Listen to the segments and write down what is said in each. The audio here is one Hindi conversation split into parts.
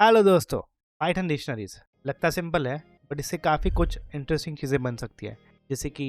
हेलो दोस्तों, पाइथन डिक्शनरीज लगता सिंपल है बट इससे काफ़ी कुछ इंटरेस्टिंग चीज़ें बन सकती है, जैसे कि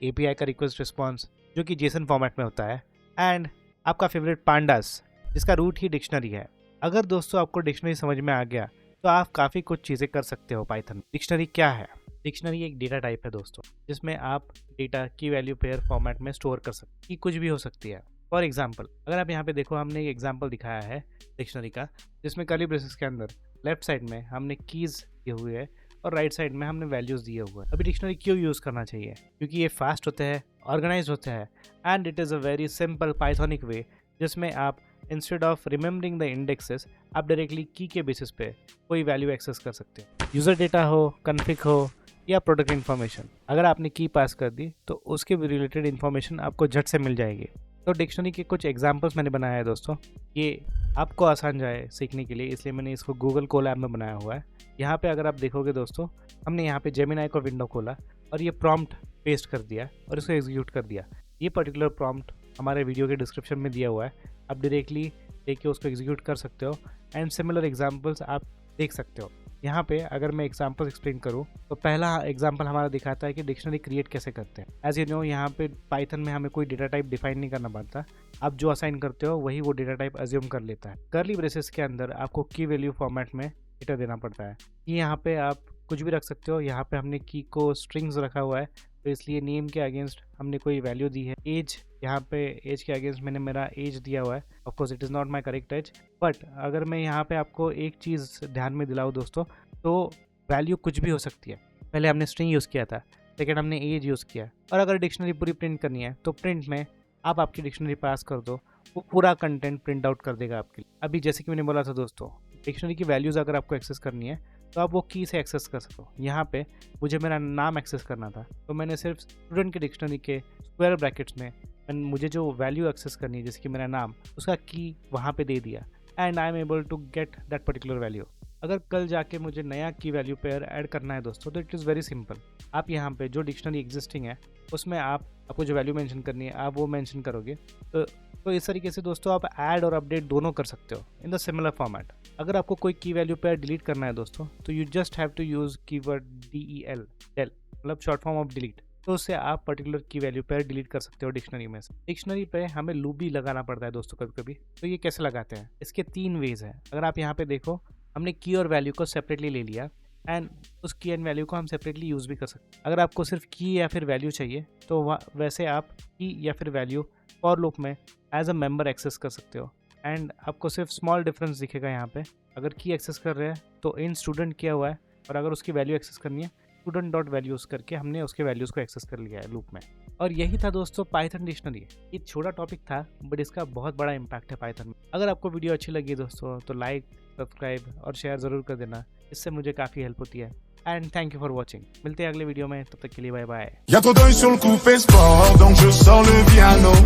एपीआई का रिक्वेस्ट रिस्पॉन्स जो कि जेसन फॉर्मेट में होता है, एंड आपका फेवरेट पांडास जिसका रूट ही डिक्शनरी है। अगर दोस्तों आपको डिक्शनरी समझ में आ गया तो आप काफ़ी कुछ चीज़ें कर सकते हो पाइथन। डिक्शनरी क्या है? डिक्शनरी एक डेटा टाइप है दोस्तों, जिसमें आप डेटा की वैल्यू पेयर फॉर्मेट में स्टोर कर सकते हैं। कुछ भी हो सकती है। फॉर एग्जाम्पल, अगर आप यहाँ पे देखो, हमने एक एग्जाम्पल दिखाया है डिक्शनरी का, जिसमें कर्ली ब्रेसेस के अंदर लेफ्ट साइड में हमने कीज दिए हुए है और राइट साइड में हमने वैल्यूज दिए हुए हैं। अभी डिक्शनरी क्यों यूज़ करना चाहिए? क्योंकि ये फास्ट होते हैं, ऑर्गेनाइज होते हैं, and it is a very simple pythonic way, जिसमें आप instead of remembering the indexes आप डायरेक्टली की के बेसिस पे कोई वैल्यू एक्सेस कर सकते हैं। यूज़र डेटा हो, कन्फिग हो या प्रोडक्ट इन्फॉर्मेशन, अगर आपने की पास कर दी तो उसके रिलेटेड इन्फॉर्मेशन आपको झट से मिल जाएगी। तो डिक्शनरी के कुछ एग्जांपल्स मैंने बनाया है दोस्तों, ये आपको आसान जाए सीखने के लिए, इसलिए मैंने इसको गूगल कोलैब में बनाया हुआ है। यहाँ पे अगर आप देखोगे दोस्तों, हमने यहाँ पे जेमिनाई को विंडो खोला और ये प्रॉम्प्ट पेस्ट कर दिया और इसको एग्जीक्यूट कर दिया। ये पर्टिकुलर प्रॉम्प्ट हमारे वीडियो के डिस्क्रिप्शन में दिया हुआ है, आप डायरेक्टली लेके उसको एग्जीक्यूट कर सकते हो, एंड सिमिलर एग्जाम्पल्स आप देख सकते हो। यहाँ पे अगर मैं एग्जाम्पल एक्सप्लेन करूँ तो पहला एग्जाम्पल हमारा दिखाता है कि डिक्शनरी क्रिएट कैसे करते हैं। एज यू नो, यहाँ पे पाइथन में हमें कोई डेटा टाइप डिफाइन नहीं करना पड़ता, आप जो असाइन करते हो वही वो डेटा टाइप अज्यूम कर लेता है। कर्ली ब्रेसेस के अंदर आपको की वैल्यू फॉर्मेट में डेटा देना पड़ता है। यहाँ पे आप कुछ भी रख सकते हो। यहाँ पे हमने की को स्ट्रिंग्स रखा हुआ है, तो इसलिए नेम के अगेंस्ट हमने कोई वैल्यू दी है। एज, यहाँ पे एज के अगेंस्ट मैंने मेरा एज दिया हुआ है। Of course it is not my correct age, but अगर मैं यहाँ पे आपको एक चीज़ ध्यान में दिलाऊँ दोस्तों, तो वैल्यू कुछ भी हो सकती है। पहले हमने स्ट्रिंग यूज़ किया था, सेकेंड हमने एज यूज़ किया, और अगर डिक्शनरी पूरी प्रिंट करनी है तो प्रिंट में आप आपकी डिक्शनरी पास कर दो, वो पूरा कंटेंट प्रिंट आउट कर देगा आपके लिए। अभी जैसे कि मैंने बोला था दोस्तों, डिक्शनरी की वैल्यूज़ अगर आपको एक्सेस करनी है तो आप वो की से एक्सेस कर सकते हो। यहाँ पे मुझे मेरा नाम एक्सेस करना था, तो मैंने सिर्फ स्टूडेंट की डिक्शनरी के स्क्वायर ब्रैकेट्स में मुझे जो वैल्यू एक्सेस करनी है, जैसे कि मेरा नाम, उसका की वहाँ पे दे दिया, and I am able to get that particular value. अगर कल जाके मुझे नया की वैल्यू पेयर ऐड करना है दोस्तों, तो इट इज़ वेरी सिंपल। आप यहाँ पे जो डिक्शनरी एग्जिस्टिंग है उसमें आपको जो वैल्यू मेंशन करनी है आप वो मेंशन करोगे। तो इस तरीके से दोस्तों आप ऐड और अपडेट दोनों कर सकते हो इन द सिमिलर फॉर्मेट। अगर आपको कोई की वैल्यू पेयर डिलीट करना है दोस्तों, तो you just have to use keyword DEL, मतलब शॉर्ट फॉर्म ऑफ डिलीट। तो उससे आप पर्टिकुलर की वैल्यू पेयर डिलीट कर सकते हो डिक्शनरी में से। डिक्शनरी पे हमें लूप भी लगाना पड़ता है दोस्तों कभी कभी। तो ये कैसे लगाते हैं? इसके 3 वेज हैं। अगर आप यहाँ पे देखो, हमने की और वैल्यू को सेपरेटली ले लिया, एंड उस की एंड वैल्यू को हम सेपरेटली यूज़ भी कर सकते हैं। अगर आपको सिर्फ की या फिर वैल्यू चाहिए तो वैसे आप की या फिर वैल्यू फॉर लूप में एज अ मेंबर एक्सेस कर सकते हो, एंड आपको सिर्फ स्मॉल डिफरेंस दिखेगा यहाँ पे। अगर की एक्सेस कर रहे हैं तो इन स्टूडेंट किया हुआ है, और अगर उसकी वैल्यू एक्सेस करनी है स्टूडेंट डॉट वैल्यूज़ करके हमने उसके वैल्यूज़ को एक्सेस कर लिया है लूप में। और यही था दोस्तों पाइथन डिक्शनरी। ये छोटा टॉपिक था बट इसका बहुत बड़ा इम्पैक्ट है पाइथन में। अगर आपको वीडियो अच्छी लगी दोस्तों तो लाइक, सब्सक्राइब और शेयर ज़रूर कर देना, इससे मुझे काफ़ी हेल्प होती है। And thank you for watching. मिलते हैं अगले वीडियो में, तब तक के लिए bye bye. Y'a trop d'œil sur le coupé sport, donc je sors le piano.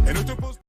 Et ne te pose